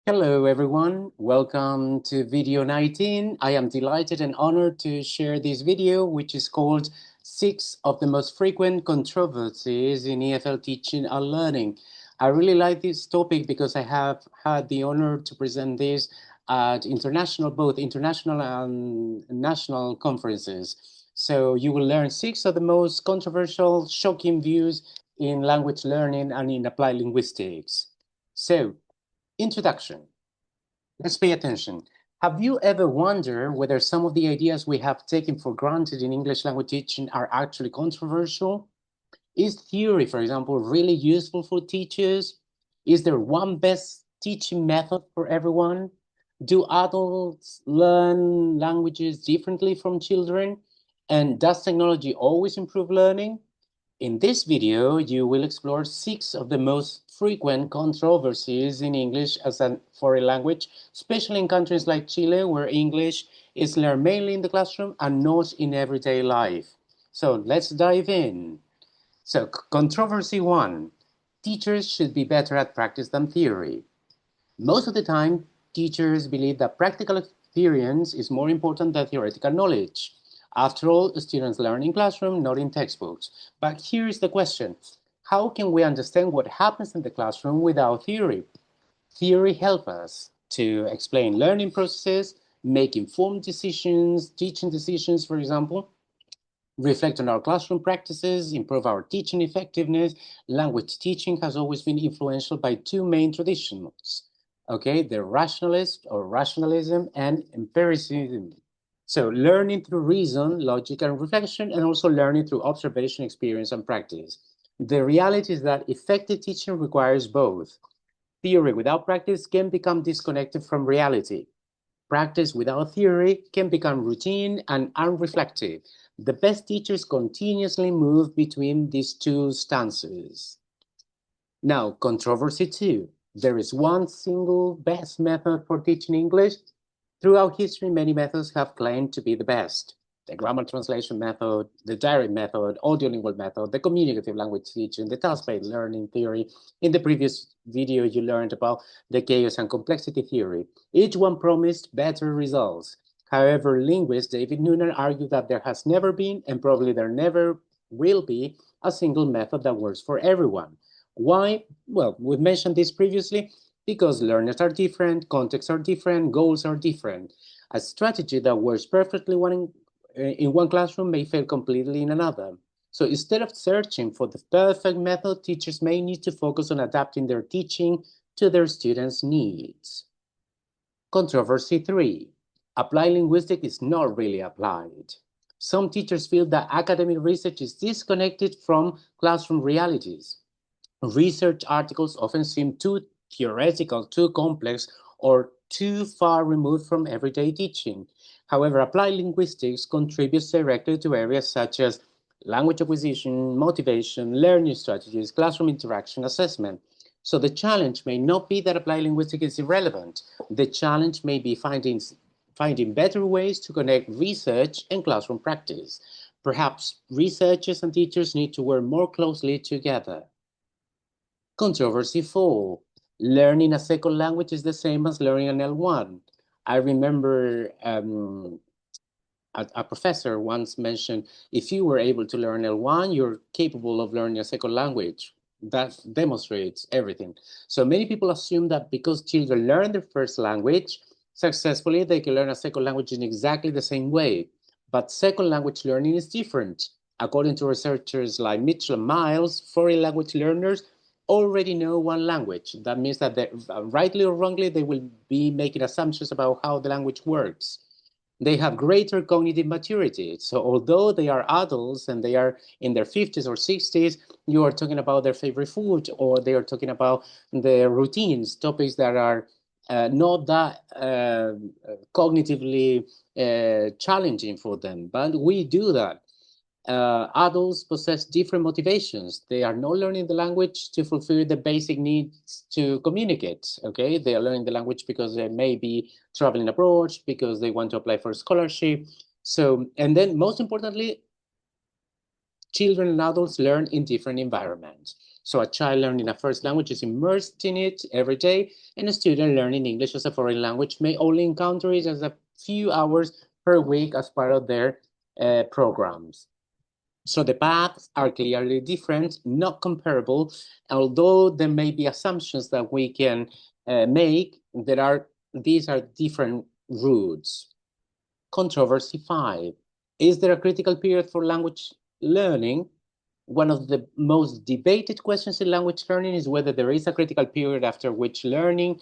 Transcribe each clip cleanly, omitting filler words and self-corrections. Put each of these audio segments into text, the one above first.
Hello, everyone. Welcome to video 19. I am delighted and honored to share this video, which is called 6 of the most frequent controversies in EFL teaching and learning. I really like this topic because I have had the honor to present this at both international and national conferences. So you will learn 6 of the most controversial, shocking views in language learning and in applied linguistics. So, introduction. Let's pay attention. Have you ever wondered whether some of the ideas we have taken for granted in English language teaching are actually controversial? Is theory, for example, really useful for teachers? Is there one best teaching method for everyone? Do adults learn languages differently from children? And does technology always improve learning? In this video, you will explore 6 of the most frequent controversies in English as a foreign language, especially in countries like Chile, where English is learned mainly in the classroom and not in everyday life. So let's dive in. So, controversy 1. Teachers should be better at practice than theory. Most of the time, teachers believe that practical experience is more important than theoretical knowledge. After all, students learn in classroom, not in textbooks. But here is the question. How can we understand what happens in the classroom without theory? Theory helps us to explain learning processes, make informed decisions, teaching decisions, for example, reflect on our classroom practices, improve our teaching effectiveness. Language teaching has always been influential by two main traditions, okay, the rationalist or rationalism and empiricism. So learning through reason, logic, and reflection, and also learning through observation, experience, and practice. The reality is that effective teaching requires both. Theory without practice can become disconnected from reality. Practice without theory can become routine and unreflective. The best teachers continuously move between these two stances. Now, controversy 2. There is one single best method for teaching English. Throughout history, many methods have claimed to be the best. The grammar translation method, the direct method, audiolingual method, the communicative language teaching, the task-based learning theory. In the previous video, you learned about the chaos and complexity theory. Each one promised better results. However, linguist David Noonan argued that there has never been, and probably there never will be, a single method that works for everyone. Why? Well, we've mentioned this previously, because learners are different, contexts are different, goals are different. A strategy that works perfectly in one classroom may fail completely in another. So instead of searching for the perfect method, teachers may need to focus on adapting their teaching to their students' needs. Controversy 3. Applied linguistics is not really applied. Some teachers feel that academic research is disconnected from classroom realities. Research articles often seem too theoretical, too complex, or too far removed from everyday teaching. However, applied linguistics contributes directly to areas such as language acquisition, motivation, learning strategies, classroom interaction, assessment. So the challenge may not be that applied linguistics is irrelevant. The challenge may be finding better ways to connect research and classroom practice. Perhaps researchers and teachers need to work more closely together. Controversy 4. Learning a second language is the same as learning an L1. I remember a professor once mentioned, if you were able to learn L1, you're capable of learning a second language. That demonstrates everything. So many people assume that because children learn their first language successfully, they can learn a second language in exactly the same way. But second language learning is different. According to researchers like Mitchell and Miles, foreign language learners already know one language. That means that rightly or wrongly, they will be making assumptions about how the language works. They have greater cognitive maturity. So although they are adults and they are in their 50s or 60s, you are talking about their favorite food, or they are talking about their routines, topics that are not that cognitively challenging for them. But we do that. Adults possess different motivations. They are not learning the language to fulfill the basic needs to communicate. Okay, they are learning the language because they may be traveling abroad, because they want to apply for a scholarship. So, and then most importantly, children and adults learn in different environments. So a child learning a first language is immersed in it every day, and a student learning English as a foreign language may only encounter it as a few hours per week as part of their programs. So the paths are clearly different, not comparable. Although there may be assumptions that we can make, these are different routes. Controversy 5. Is there a critical period for language learning? One of the most debated questions in language learning is whether there is a critical period after which beyond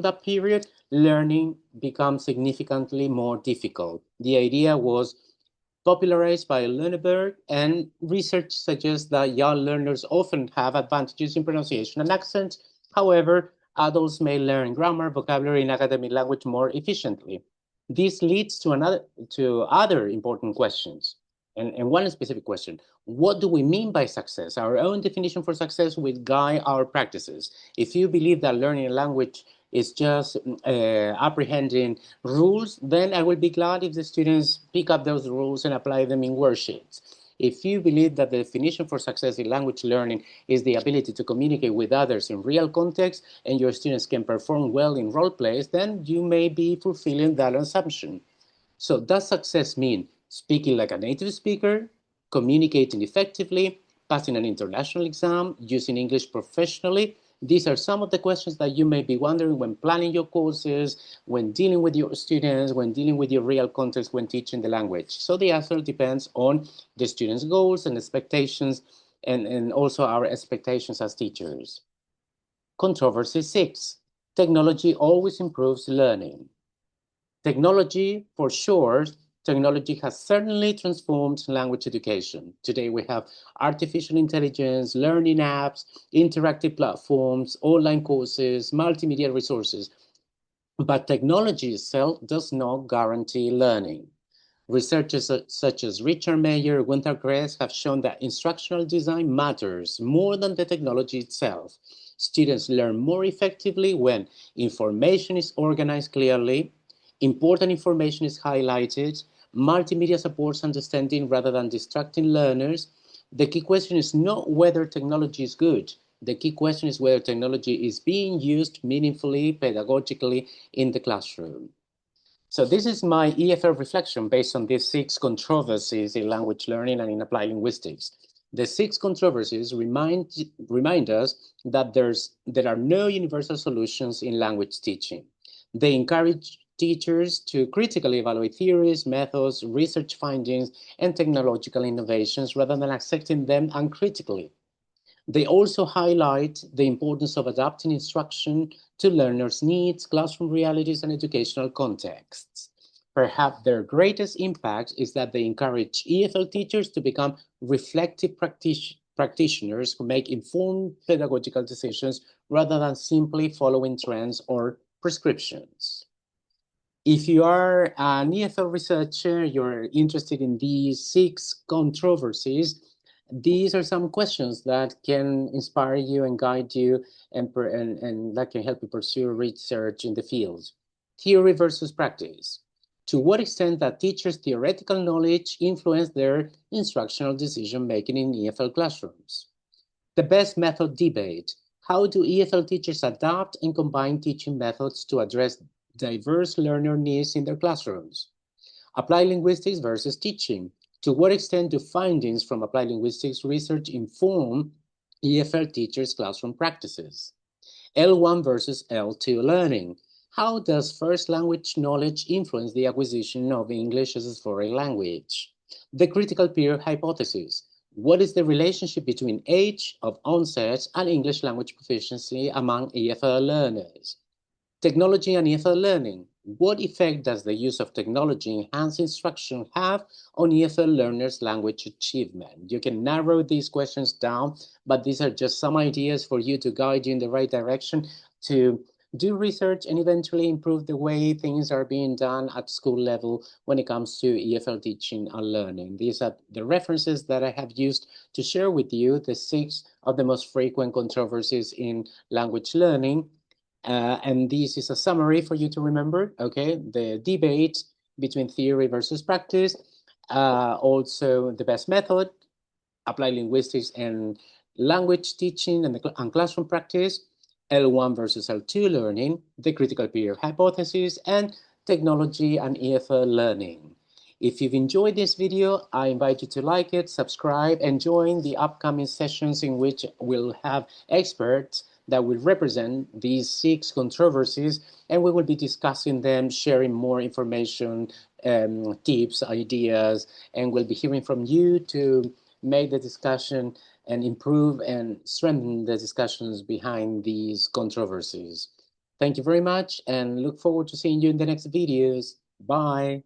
that period, learning becomes significantly more difficult. The idea was popularized by Lüneburg, and research suggests that young learners often have advantages in pronunciation and accent. However, adults may learn grammar, vocabulary, and academic language more efficiently. This leads to other important questions. And one specific question: what do we mean by success? Our own definition for success will guide our practices. If you believe that learning a language is just apprehending rules, then I will be glad if the students pick up those rules and apply them in worksheets. If you believe that the definition for success in language learning is the ability to communicate with others in real context and your students can perform well in role plays, then you may be fulfilling that assumption. So does success mean speaking like a native speaker, communicating effectively, passing an international exam, using English professionally? These are some of the questions that you may be wondering when planning your courses, when dealing with your students, when dealing with your real context, when teaching the language. So the answer depends on the students' goals and expectations, and also our expectations as teachers. Controversy 6. Technology always improves learning. Technology, for sure, technology has certainly transformed language education. Today we have artificial intelligence, learning apps, interactive platforms, online courses, multimedia resources. But technology itself does not guarantee learning. Researchers such as Richard Mayer and Gunther Gress have shown that instructional design matters more than the technology itself. Students learn more effectively when information is organized clearly, important information is highlighted, multimedia supports understanding rather than distracting learners. The key question is not whether technology is good. The key question is whether technology is being used meaningfully, pedagogically in the classroom. So this is my EFL reflection based on these 6 controversies in language learning and in applied linguistics. The 6 controversies remind us that there are no universal solutions in language teaching. They encourage teachers to critically evaluate theories, methods, research findings, and technological innovations rather than accepting them uncritically. They also highlight the importance of adapting instruction to learners' needs, classroom realities, and educational contexts. Perhaps their greatest impact is that they encourage EFL teachers to become reflective practitioners who make informed pedagogical decisions rather than simply following trends or prescriptions. If you are an EFL researcher, you're interested in these 6 controversies, these are some questions that can inspire you and guide you and that can help you pursue research in the field. Theory versus practice. To what extent that teachers' theoretical knowledge influence their instructional decision-making in EFL classrooms? The best method debate. How do EFL teachers adapt and combine teaching methods to address diverse learner needs in their classrooms? Applied linguistics versus teaching. To what extent do findings from applied linguistics research inform EFL teachers' classroom practices? L1 versus L2 learning. How does first language knowledge influence the acquisition of English as a foreign language? The critical period hypothesis. What is the relationship between age of onset and English language proficiency among EFL learners? Technology and EFL learning. What effect does the use of technology enhanced instruction have on EFL learners' language achievement? You can narrow these questions down, but these are just some ideas for you to guide you in the right direction to do research and eventually improve the way things are being done at school level when it comes to EFL teaching and learning. These are the references that I have used to share with you the 6 of the most frequent controversies in language learning. And this is a summary for you to remember, okay? The debate between theory versus practice, also the best method, applied linguistics and language teaching and classroom practice, L1 versus L2 learning, the critical period hypothesis, and technology and EFL learning. If you've enjoyed this video, I invite you to like it, subscribe, and join the upcoming sessions in which we'll have experts that will represent these 6 controversies, and we will be discussing them, sharing more information, tips, ideas, and we'll be hearing from you to make the discussion and improve and strengthen the discussions behind these controversies. Thank you very much and look forward to seeing you in the next videos. Bye.